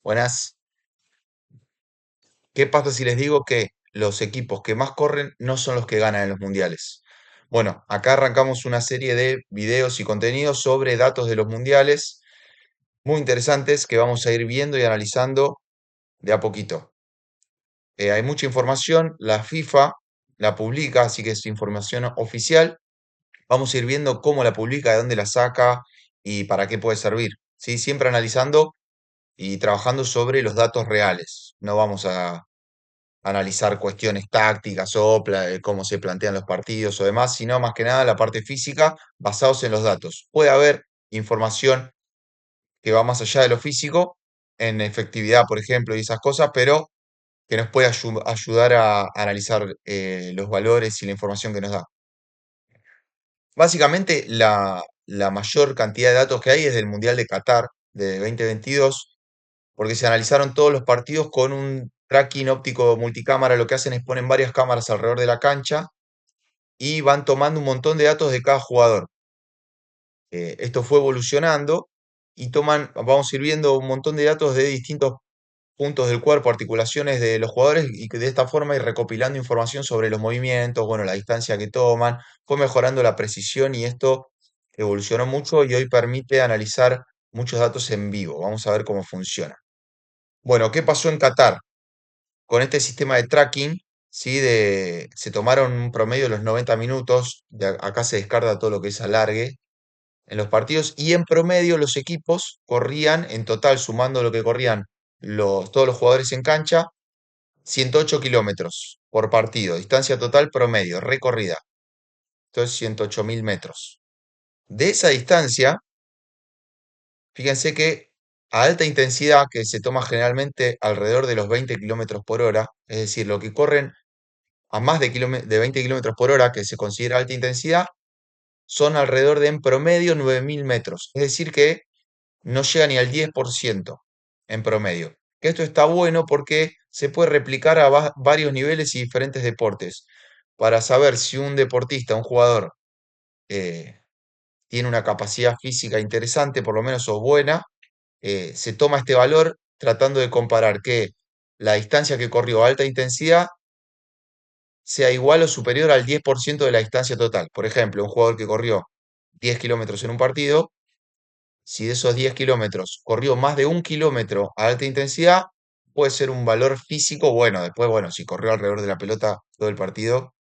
Buenas. ¿Qué pasa si les digo que los equipos que más corren no son los que ganan en los mundiales? Bueno, acá arrancamos una serie de videos y contenidos sobre datos de los mundiales muy interesantes que vamos a ir viendo y analizando de a poquito. Hay mucha información, la FIFA la publica, así que es información oficial. Vamos a ir viendo cómo la publica, de dónde la saca y para qué puede servir. ¿Sí? Siempre analizando y trabajando sobre los datos reales. No vamos a analizar cuestiones tácticas o cómo se plantean los partidos o demás, sino más que nada la parte física basados en los datos. Puede haber información que va más allá de lo físico, en efectividad, por ejemplo, y esas cosas, pero que nos puede ayudar a analizar los valores y la información que nos da. Básicamente, la mayor cantidad de datos que hay es del Mundial de Qatar de 2022, porque se analizaron todos los partidos con un tracking óptico multicámara. Lo que hacen es ponen varias cámaras alrededor de la cancha y van tomando un montón de datos de cada jugador. Esto fue evolucionando y vamos a ir viendo un montón de datos de distintos puntos del cuerpo, articulaciones de los jugadores y que de esta forma ir recopilando información sobre los movimientos, bueno, la distancia que toman, fue mejorando la precisión y esto evolucionó mucho y hoy permite analizar muchos datos en vivo. Vamos a ver cómo funciona. Bueno, ¿qué pasó en Qatar? Con este sistema de tracking, ¿sí? Se tomaron un promedio de los 90 minutos, acá se descarta todo lo que es alargue en los partidos, y en promedio los equipos corrían, en total, sumando lo que corrían todos los jugadores en cancha, 108 kilómetros por partido, distancia total promedio, recorrida, entonces 108.000 metros. De esa distancia, fíjense que a alta intensidad, que se toma generalmente alrededor de los 20 kilómetros por hora, es decir, lo que corren a más de 20 kilómetros por hora, que se considera alta intensidad, son alrededor de en promedio 9.000 metros. Es decir, que no llega ni al 10% en promedio. Que esto está bueno porque se puede replicar a varios niveles y diferentes deportes. Para saber si un deportista, un jugador, eh, tiene una capacidad física interesante, por lo menos, o buena, se toma este valor tratando de comparar que la distancia que corrió a alta intensidad sea igual o superior al 10% de la distancia total. Por ejemplo, un jugador que corrió 10 kilómetros en un partido, si de esos 10 kilómetros corrió más de un kilómetro a alta intensidad, puede ser un valor físico bueno. Después, bueno, si corrió alrededor de la pelota todo el partido,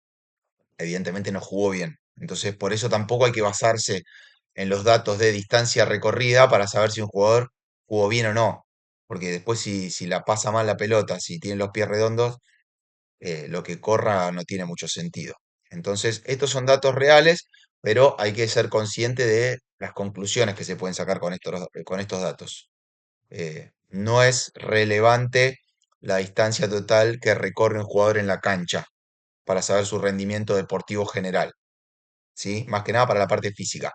evidentemente no jugó bien. Entonces, por eso tampoco hay que basarse en los datos de distancia recorrida para saber si un jugador jugó bien o no. Porque después si la pasa mal la pelota, si tiene los pies redondos, lo que corra no tiene mucho sentido. Entonces, estos son datos reales, pero hay que ser consciente de las conclusiones que se pueden sacar con estos datos. No es relevante la distancia total que recorre un jugador en la cancha para saber su rendimiento deportivo general, ¿sí? Más que nada para la parte física.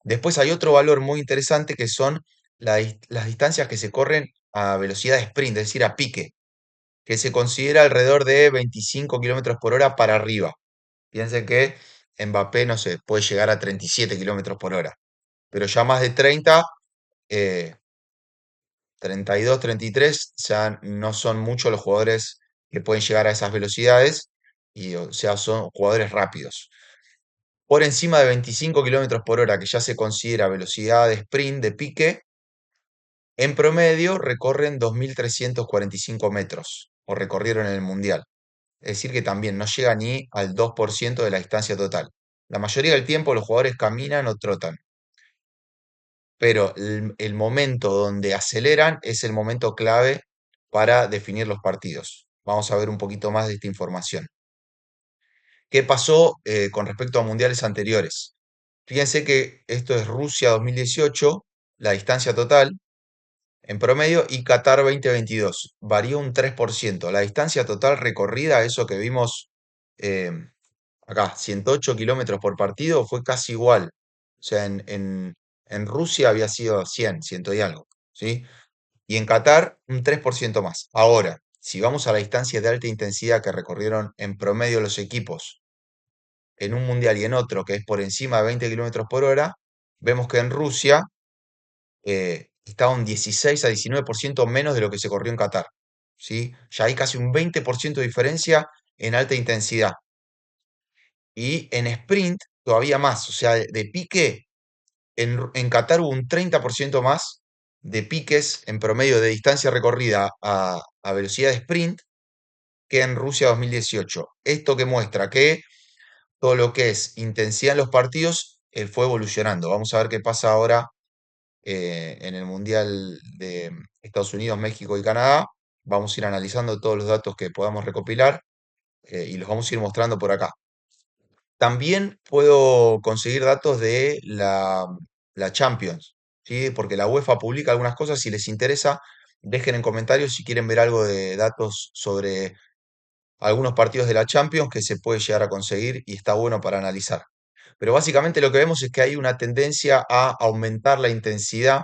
Después hay otro valor muy interesante que son las distancias que se corren a velocidad de sprint, es decir, a pique, que se considera alrededor de 25 kilómetros por hora para arriba. Piensen que Mbappé, no sé, puede llegar a 37 kilómetros por hora, pero ya más de 30, 32, 33, ya no son muchos los jugadores que pueden llegar a esas velocidades, y o sea, son jugadores rápidos. Por encima de 25 kilómetros por hora, que ya se considera velocidad de sprint, de pique, en promedio recorren 2.345 metros, o recorrieron en el Mundial. Es decir, que también no llega ni al 2% de la distancia total. La mayoría del tiempo los jugadores caminan o trotan, pero el momento donde aceleran es el momento clave para definir los partidos. Vamos a ver un poquito más de esta información. ¿Qué pasó con respecto a mundiales anteriores? Fíjense que esto es Rusia 2018, la distancia total en promedio, y Qatar 2022. Varía un 3%. La distancia total recorrida, eso que vimos eh, acá, 108 kilómetros por partido, fue casi igual. O sea, en Rusia había sido 100, 100 y algo, ¿sí? Y en Qatar un 3% más. Ahora, si vamos a la distancia de alta intensidad que recorrieron en promedio los equipos en un mundial y en otro que es por encima de 20 kilómetros por hora, vemos que en Rusia estaba un 16 a 19% menos de lo que se corrió en Qatar. ¿Sí? Ya hay casi un 20% de diferencia en alta intensidad. Y en sprint todavía más, o sea, de pique, en Qatar hubo un 30% más de piques en promedio de distancia recorrida a velocidad de sprint que en Rusia 2018. Esto que muestra que todo lo que es intensidad en los partidos fue evolucionando. Vamos a ver qué pasa ahora en el Mundial de Estados Unidos, México y Canadá. Vamos a ir analizando todos los datos que podamos recopilar y los vamos a ir mostrando por acá. También puedo conseguir datos de la Champions, ¿sí? Porque la UEFA publica algunas cosas. Si les interesa, dejen en comentarios si quieren ver algo de datos sobre algunos partidos de la Champions que se puede llegar a conseguir y está bueno para analizar. Pero básicamente lo que vemos es que hay una tendencia a aumentar la intensidad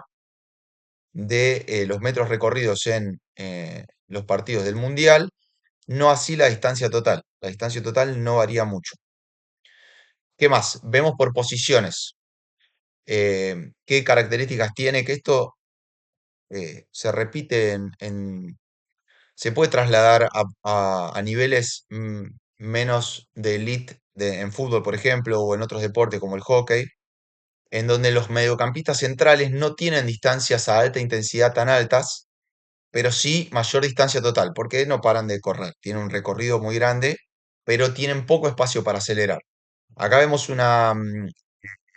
de los metros recorridos en los partidos del Mundial, no así la distancia total. La distancia total no varía mucho. ¿Qué más? Vemos por posiciones. ¿Qué características tiene? Que esto se repite se puede trasladar a niveles menos de elite en fútbol, por ejemplo, o en otros deportes como el hockey, en donde los mediocampistas centrales no tienen distancias a alta intensidad tan altas, pero sí mayor distancia total, porque no paran de correr. Tienen un recorrido muy grande, pero tienen poco espacio para acelerar. Acá vemos una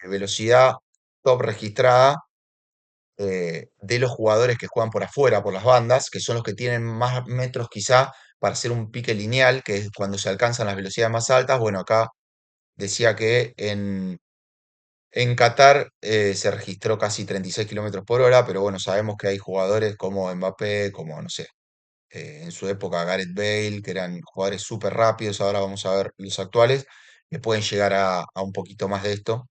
velocidad top registrada de los jugadores que juegan por afuera, por las bandas, que son los que tienen más metros quizá para hacer un pique lineal, que es cuando se alcanzan las velocidades más altas. Bueno, acá decía que en Qatar se registró casi 36 kilómetros por hora, pero bueno, sabemos que hay jugadores como Mbappé, como no sé, en su época Gareth Bale, que eran jugadores súper rápidos. Ahora vamos a ver los actuales, que pueden llegar a un poquito más de esto.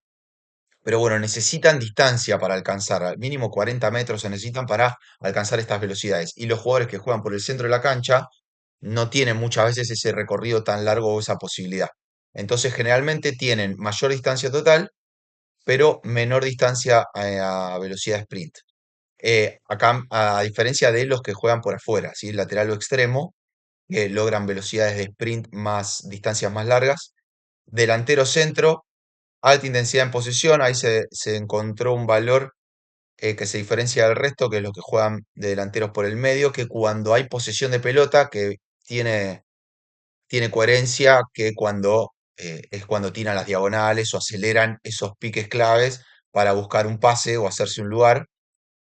Pero bueno, necesitan distancia para alcanzar, al mínimo 40 metros se necesitan para alcanzar estas velocidades. Y los jugadores que juegan por el centro de la cancha no tienen muchas veces ese recorrido tan largo o esa posibilidad. Entonces, generalmente tienen mayor distancia total, pero menor distancia a velocidad sprint. Acá, a diferencia de los que juegan por afuera, ¿sí? Lateral o extremo, que logran velocidades de sprint más, distancias más largas. Delantero centro, alta intensidad en posesión, ahí se encontró un valor que se diferencia del resto, que es los que juegan de delanteros por el medio, que cuando hay posesión de pelota, que tiene coherencia, que cuando es cuando tiran las diagonales o aceleran esos piques claves para buscar un pase o hacerse un lugar.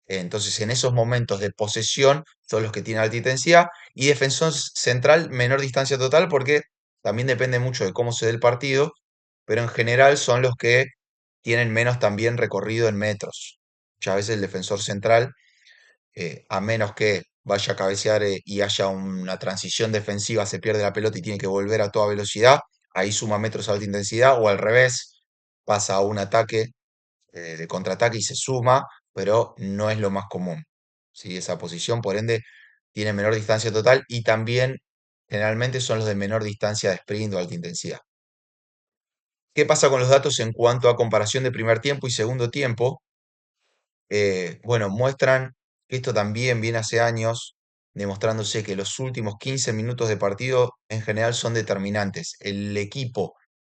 Entonces, en esos momentos de posesión son los que tienen alta intensidad y defensor central menor distancia total porque también depende mucho de cómo se dé el partido, pero en general son los que tienen menos también recorrido en metros. Muchas veces el defensor central, a menos que vaya a cabecear y haya una transición defensiva, se pierde la pelota y tiene que volver a toda velocidad, ahí suma metros a alta intensidad o al revés, pasa a un ataque de contraataque y se suma, pero no es lo más común. ¿Sí? Esa posición, por ende, tiene menor distancia total y también generalmente son los de menor distancia de sprint o alta intensidad. ¿Qué pasa con los datos en cuanto a comparación de primer tiempo y segundo tiempo? Bueno, muestran que esto también viene hace años, demostrándose que los últimos 15 minutos de partido en general son determinantes. El equipo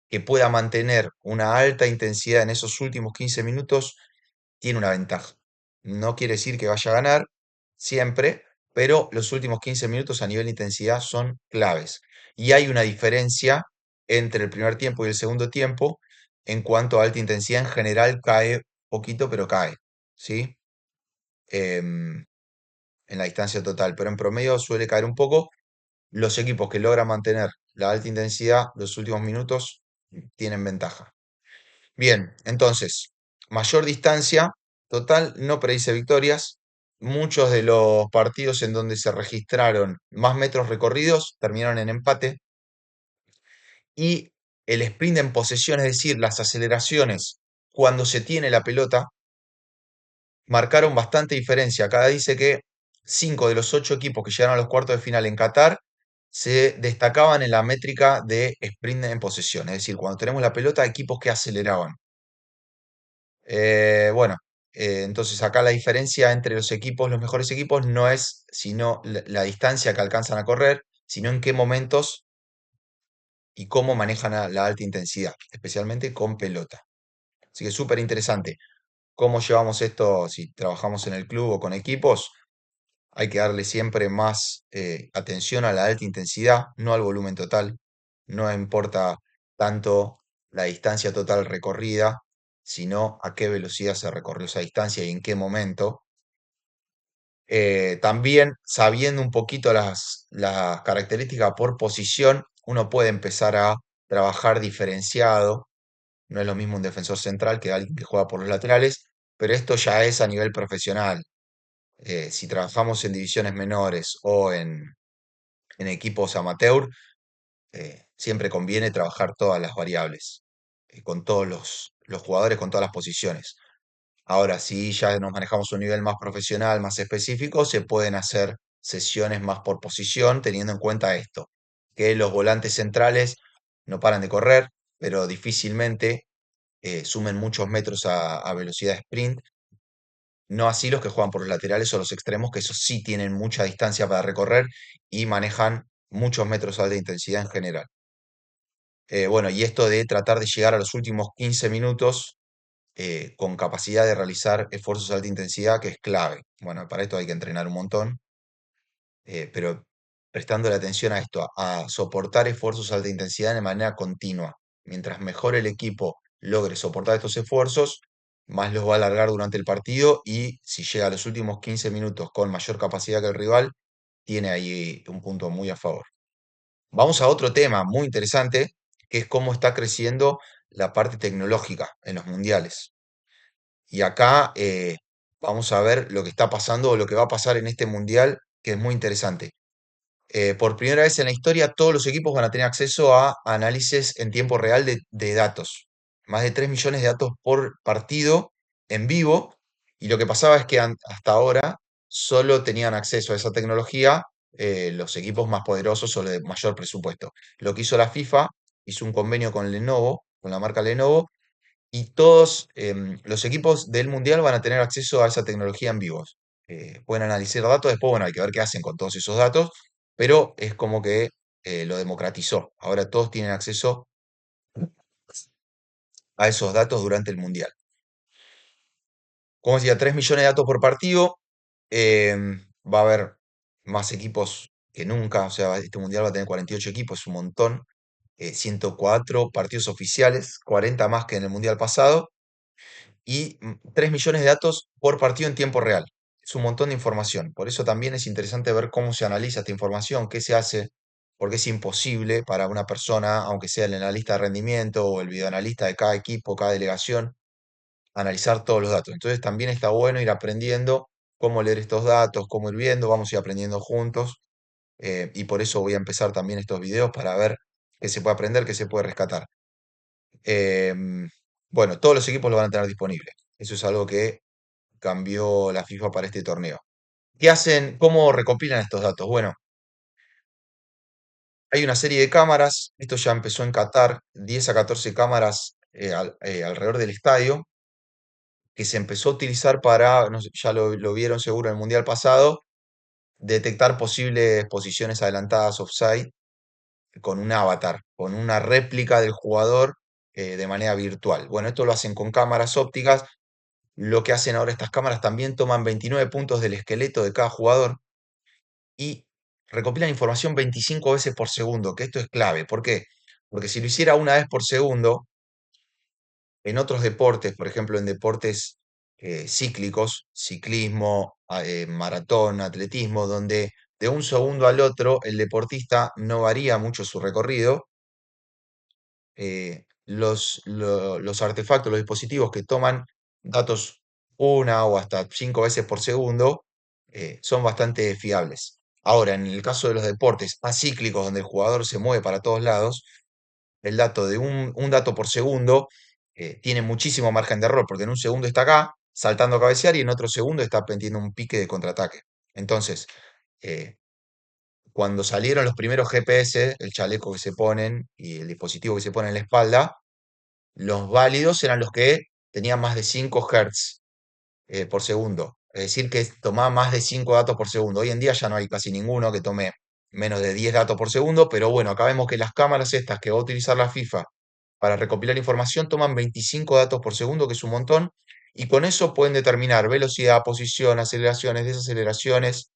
que pueda mantener una alta intensidad en esos últimos 15 minutos tiene una ventaja. No quiere decir que vaya a ganar siempre, pero los últimos 15 minutos a nivel de intensidad son claves. Y hay una diferencia entre el primer tiempo y el segundo tiempo en cuanto a alta intensidad. En general cae poquito, pero cae, ¿sí? Em, en la distancia total, pero en promedio suele caer un poco. Los equipos que logran mantener la alta intensidad los últimos minutos tienen ventaja. Bien, entonces, mayor distancia total no predice victorias. Muchos de los partidos en donde se registraron más metros recorridos terminaron en empate. Y el sprint en posesión, es decir, las aceleraciones cuando se tiene la pelota, marcaron bastante diferencia. Acá dice que 5 de los 8 equipos que llegaron a los cuartos de final en Qatar se destacaban en la métrica de sprint en posesión. Es decir, cuando tenemos la pelota, equipos que aceleraban. Bueno, Entonces acá la diferencia entre los equipos, los mejores equipos, no es sino la distancia que alcanzan a correr, sino en qué momentos y cómo manejan la alta intensidad, especialmente con pelota. Así que súper interesante. ¿Cómo llevamos esto si trabajamos en el club o con equipos? Hay que darle siempre más atención a la alta intensidad, no al volumen total. No importa tanto la distancia total recorrida, sino a qué velocidad se recorrió esa distancia y en qué momento. También sabiendo un poquito las características por posición, uno puede empezar a trabajar diferenciado. No es lo mismo un defensor central que alguien que juega por los laterales, pero esto ya es a nivel profesional. Si trabajamos en divisiones menores o en equipos amateur, siempre conviene trabajar todas las variables, con todos los jugadores, con todas las posiciones. Ahora, si ya nos manejamos a un nivel más profesional, más específico, se pueden hacer sesiones más por posición, teniendo en cuenta esto, que los volantes centrales no paran de correr, pero difícilmente sumen muchos metros a velocidad de sprint. No así los que juegan por los laterales o los extremos, que esos sí tienen mucha distancia para recorrer y manejan muchos metros a alta intensidad en general. Bueno, y esto de tratar de llegar a los últimos 15 minutos con capacidad de realizar esfuerzos de alta intensidad, que es clave. Bueno, para esto hay que entrenar un montón, pero prestando la atención a esto, a soportar esfuerzos de alta intensidad de manera continua. Mientras mejor el equipo logre soportar estos esfuerzos, más los va a alargar durante el partido y si llega a los últimos 15 minutos con mayor capacidad que el rival, tiene ahí un punto muy a favor. Vamos a otro tema muy interesante, que es cómo está creciendo la parte tecnológica en los mundiales. Y acá vamos a ver lo que está pasando o lo que va a pasar en este mundial, que es muy interesante. Por primera vez en la historia, todos los equipos van a tener acceso a análisis en tiempo real de datos. Más de 3 millones de datos por partido en vivo. Y lo que pasaba es que hasta ahora solo tenían acceso a esa tecnología los equipos más poderosos o de mayor presupuesto. Lo que hizo la FIFA, hizo un convenio con Lenovo, con la marca Lenovo, y todos los equipos del Mundial van a tener acceso a esa tecnología en vivos. Pueden analizar datos, después, bueno, hay que ver qué hacen con todos esos datos, pero es como que lo democratizó. Ahora todos tienen acceso a esos datos durante el Mundial. Como decía, 3 millones de datos por partido. Va a haber más equipos que nunca, o sea, este Mundial va a tener 48 equipos, es un montón. 104 partidos oficiales, 40 más que en el Mundial pasado y 3 millones de datos por partido en tiempo real. Es un montón de información. Por eso también es interesante ver cómo se analiza esta información, qué se hace, porque es imposible para una persona, aunque sea el analista de rendimiento o el videoanalista de cada equipo, cada delegación, analizar todos los datos. Entonces también está bueno ir aprendiendo cómo leer estos datos, cómo ir viendo, vamos a ir aprendiendo juntos. Y por eso voy a empezar también estos videos para ver qué se puede aprender, qué se puede rescatar. Em, bueno, todos los equipos lo van a tener disponible. Eso es algo que cambió la FIFA para este torneo. ¿Qué hacen? ¿Cómo recopilan estos datos? Bueno, hay una serie de cámaras, esto ya empezó en Qatar, 10 a 14 cámaras alrededor del estadio, que se empezó a utilizar para, no sé, ya lo vieron seguro en el Mundial pasado, detectar posibles posiciones adelantadas offside con un avatar, con una réplica del jugador de manera virtual. Bueno, esto lo hacen con cámaras ópticas. Lo que hacen ahora estas cámaras también toman 29 puntos del esqueleto de cada jugador y recopilan información 25 veces por segundo, que esto es clave. ¿Por qué? Porque si lo hiciera una vez por segundo, en otros deportes, por ejemplo en deportes cíclicos, ciclismo, maratón, atletismo, donde de un segundo al otro el deportista no varía mucho su recorrido, los artefactos, los dispositivos que toman datos una o hasta 5 veces por segundo son bastante fiables. Ahora, en el caso de los deportes acíclicos, donde el jugador se mueve para todos lados, el dato de un dato por segundo tiene muchísimo margen de error, porque en un segundo está acá, saltando a cabecear, y en otro segundo está pendiendo un pique de contraataque. Entonces, eh, cuando salieron los primeros GPS, el chaleco que se ponen y el dispositivo que se pone en la espalda, los válidos eran los que tenían más de 5 Hz. por segundo. Es decir, que toma más de 5 datos por segundo. Hoy en día ya no hay casi ninguno que tome menos de 10 datos por segundo, pero bueno, acá vemos que las cámaras estas que va a utilizar la FIFA para recopilar información toman 25 datos por segundo, que es un montón, y con eso pueden determinar velocidad, posición, aceleraciones, desaceleraciones,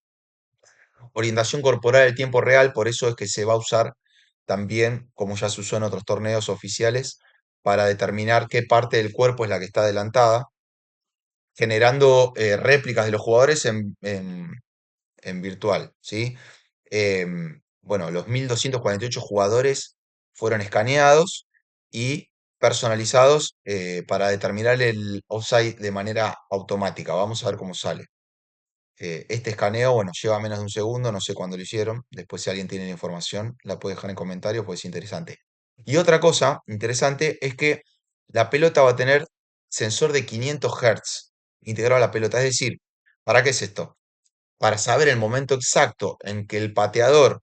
orientación corporal en tiempo real, por eso es que se va a usar también, como ya se usó en otros torneos oficiales, para determinar qué parte del cuerpo es la que está adelantada, generando réplicas de los jugadores en virtual, ¿sí? Bueno, los 1248 jugadores fueron escaneados y personalizados para determinar el offside de manera automática. Vamos a ver cómo sale. Este escaneo, bueno, lleva menos de un segundo, no sé cuándo lo hicieron. Después, si alguien tiene la información, la puede dejar en comentarios, pues es interesante. Y otra cosa interesante es que la pelota va a tener sensor de 500 Hz integrado a la pelota. Es decir, ¿para qué es esto? Para saber el momento exacto en que el pateador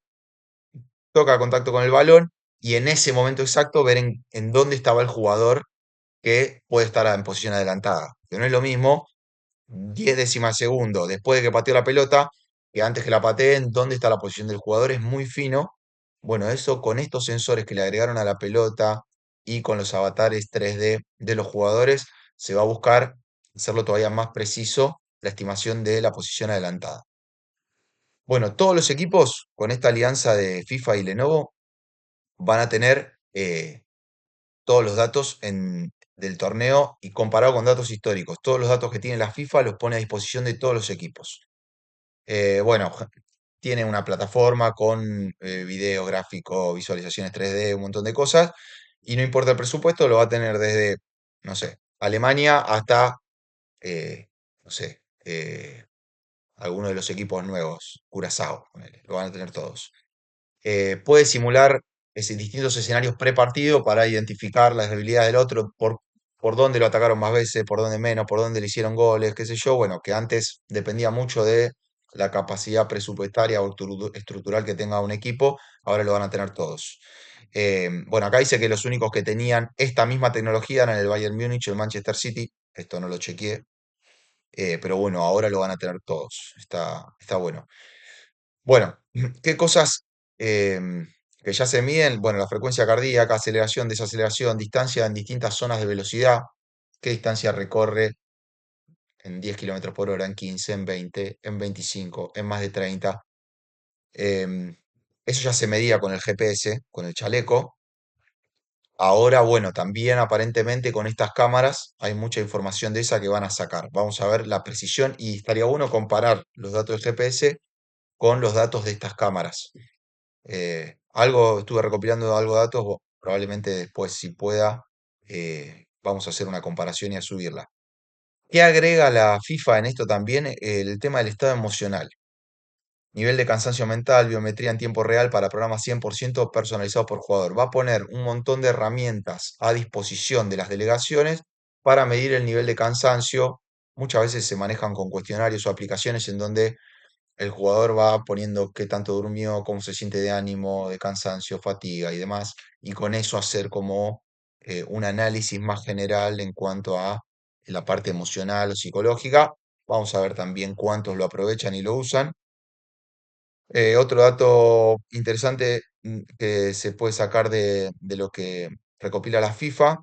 toca contacto con el balón y en ese momento exacto ver en dónde estaba el jugador que puede estar en posición adelantada. Que no es lo mismo 10 décimas de segundo después de que pateó la pelota, que antes que la pateen, dónde está la posición del jugador, es muy fino. Bueno, eso con estos sensores que le agregaron a la pelota y con los avatares 3D de los jugadores, se va a buscar hacerlo todavía más preciso la estimación de la posición adelantada. Bueno, todos los equipos con esta alianza de FIFA y Lenovo van a tener todos los datos del torneo y comparado con datos históricos. Todos los datos que tiene la FIFA los pone a disposición de todos los equipos. Bueno, tiene una plataforma con video, gráfico, visualizaciones 3D, un montón de cosas, y no importa el presupuesto, lo va a tener desde, no sé, Alemania hasta, no sé, alguno de los equipos nuevos, Curazao, ponele, lo van a tener todos. Puede simular distintos escenarios prepartido para identificar las debilidades del otro, por dónde lo atacaron más veces, por dónde menos, por dónde le hicieron goles, qué sé yo. Bueno, que antes dependía mucho de la capacidad presupuestaria o estructural que tenga un equipo, ahora lo van a tener todos. Bueno, acá dice que los únicos que tenían esta misma tecnología eran el Bayern Múnich y el Manchester City. Esto no lo chequeé, pero bueno, ahora lo van a tener todos. Está bueno. Bueno, ¿qué cosas que ya se miden? Bueno, la frecuencia cardíaca, aceleración, desaceleración, distancia en distintas zonas de velocidad, qué distancia recorre en 10 kilómetros por hora, en 15, en 20, en 25, en más de 30. Em, Eso ya se medía con el GPS, con el chaleco. Ahora, bueno, también aparentemente con estas cámaras hay mucha información de esa que van a sacar. Vamos a ver la precisión y estaría bueno comparar los datos del GPS con los datos de estas cámaras. Estuve recopilando algo de datos, probablemente después, si pueda, vamos a hacer una comparación y a subirla. ¿Qué agrega la FIFA en esto también? El tema del estado emocional. Nivel de cansancio mental, biometría en tiempo real para programas 100% personalizados por jugador. Va a poner un montón de herramientas a disposición de las delegaciones para medir el nivel de cansancio. Muchas veces se manejan con cuestionarios o aplicaciones en donde el jugador va poniendo qué tanto durmió, cómo se siente de ánimo, de cansancio, fatiga y demás, y con eso hacer como un análisis más general en cuanto a la parte emocional o psicológica. Vamos a ver también cuántos lo aprovechan y lo usan. Otro dato interesante que se puede sacar de lo que recopila la FIFA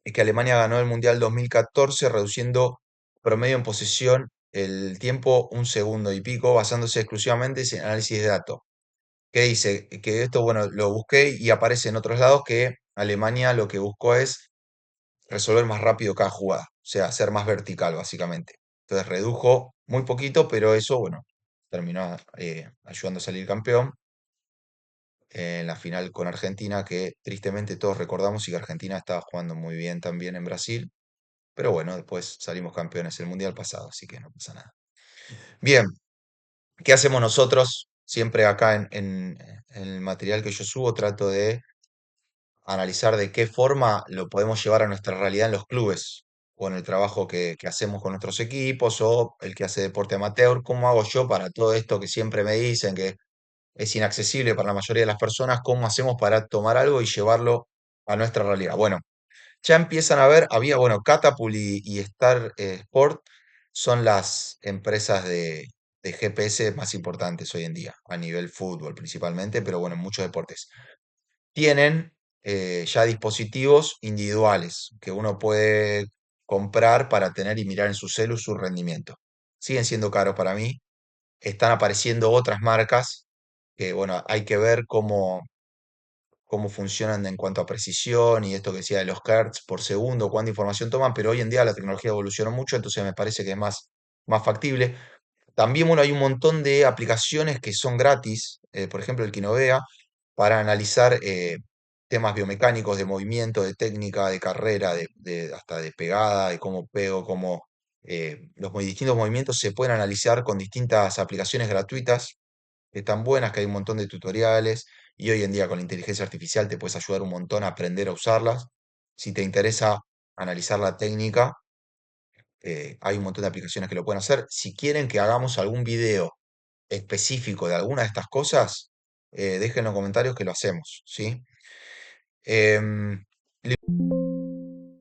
es que Alemania ganó el Mundial 2014 reduciendo promedio en posesión el tiempo un segundo y pico, basándose exclusivamente en análisis de datos. ¿Qué dice? Que esto, bueno, lo busqué y aparece en otros lados que Alemania lo que buscó es resolver más rápido cada jugada, o sea, ser más vertical, básicamente. Entonces redujo muy poquito, pero eso, bueno, terminó ayudando a salir campeón en la final con Argentina, que tristemente todos recordamos y que Argentina estaba jugando muy bien también en Brasil. Pero bueno, después salimos campeones el mundial pasado, así que no pasa nada. Bien, ¿qué hacemos nosotros? Siempre acá en el material que yo subo trato de analizar de qué forma lo podemos llevar a nuestra realidad en los clubes o en el trabajo que hacemos con nuestros equipos o el que hace deporte amateur. ¿Cómo hago yo para todo esto que siempre me dicen que es inaccesible para la mayoría de las personas? ¿Cómo hacemos para tomar algo y llevarlo a nuestra realidad? Bueno, ya empiezan a ver, había, bueno, Catapult y Star Sport son las empresas de GPS más importantes hoy en día, a nivel fútbol principalmente, pero bueno, en muchos deportes. Tienen ya dispositivos individuales que uno puede comprar para tener y mirar en su celu su rendimiento. Siguen siendo caros para mí. Están apareciendo otras marcas que, bueno, hay que ver cómo funcionan en cuanto a precisión y esto que decía de los hertz por segundo, cuánta información toman, pero hoy en día la tecnología evolucionó mucho, entonces me parece que es más factible. También, bueno, hay un montón de aplicaciones que son gratis, por ejemplo, el Kinovea, para analizar temas biomecánicos de movimiento, de técnica, de carrera, hasta de pegada, de cómo pego, cómo los distintos movimientos se pueden analizar con distintas aplicaciones gratuitas que están buenas, que hay un montón de tutoriales y hoy en día con la inteligencia artificial te puedes ayudar un montón a aprender a usarlas. Si te interesa analizar la técnica, hay un montón de aplicaciones que lo pueden hacer. Si quieren que hagamos algún video específico de alguna de estas cosas, dejen en los comentarios que lo hacemos, ¿sí? En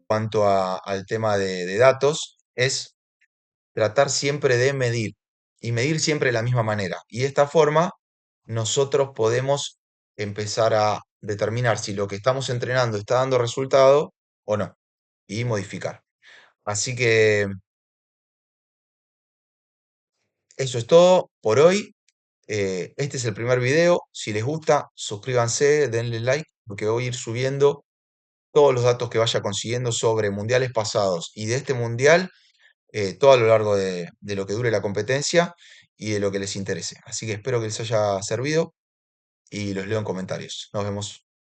cuanto al tema de datos, es tratar siempre de medir y medir siempre de la misma manera. Y de esta forma, nosotros podemos empezar a determinar si lo que estamos entrenando está dando resultado o no y modificar. Así que eso es todo por hoy. Este es el primer video. Si les gusta, suscríbanse, denle like, porque voy a ir subiendo todos los datos que vaya consiguiendo sobre mundiales pasados y de este mundial, todo a lo largo de lo que dure la competencia y de lo que les interese. Así que espero que les haya servido y los leo en comentarios. Nos vemos.